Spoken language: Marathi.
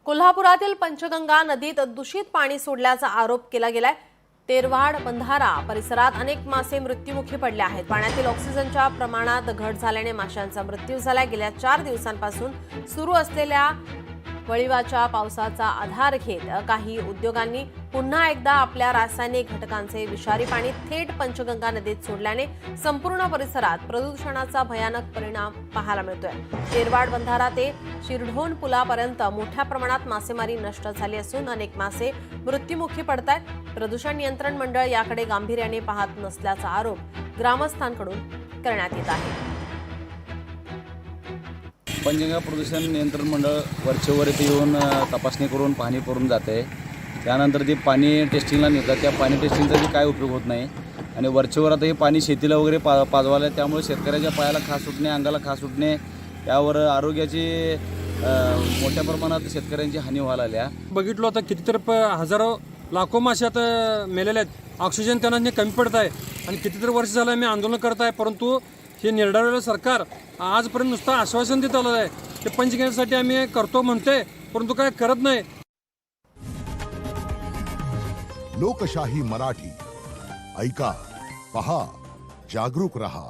कोल्हापुरातील पंचगंगा नदीत दूषित पाणी सोडल्याचा आरोप केला गेलाय। तेरवाड बंधारा परिसरात अनेक मासे मृत्युमुखी पडले आहेत। पाण्यातील ऑक्सिजनच्या प्रमाणात घट झाल्याने माशांचा मृत्यू झाला। गेल्या 4 दिवसांपासून सुरू असलेल्या वळीवाच्या पावसाचा आधार घेत काही उद्योगांनी पुन्हा एकदा आपल्या रासायनिक घटकांचे विषारी पाणी थेट पंचगंगा नदीत सोडल्याने संपूर्ण परिसरात प्रदूषणाचा भयानक परिणाम पाहायला मिळतोय। तेरवाड बंधारा ते शिरढोण पुलापर्यंत मोठ्या प्रमाणात मासेमारी नष्ट झाली असून अनेक मासे मृत्युमुखी पडतायत। प्रदूषण नियंत्रण मंडळ याकडे गांभीर्याने पाहत नसल्याचा आरोप ग्रामस्थांकडून करण्यात येत आहे। पंचगंगा प्रदूषण नियंत्रण मंडळ वरचेवर इथे येऊन तपासणी करून पाहणी करून जाते। त्यानंतर ते पाणी टेस्टिंगला नेतात। त्या पाणी टेस्टिंगचा बी काय उपयोग होत नाही आणि वरचेवर आता हे पाणी शेतीला वगैरे पाजवायला, त्यामुळे शेतकऱ्याच्या पायाला खास सुटणे, अंगाला खास सुटणे, यावर आरोग्याची मोठ्या प्रमाणात शेतकऱ्यांची हानी व्हायला आल्या। बघितलं होतं कितीतरी हजारो लाखो मासे आता मेलेले आहेत। ऑक्सिजन त्यांना कमी पडत आहे आणि कितीतरी वर्ष झालं मी आंदोलन करत आहे, परंतु हे निर्धारलेलं सरकार आजपर्यंत नुसतं आश्वासन देत आलं आहे। ते पंचगंगेसाठी आम्ही करतो म्हणते, परंतु काय करत नाही। लोकशाही मराठी ऐका, पहा, जागरूक रहा।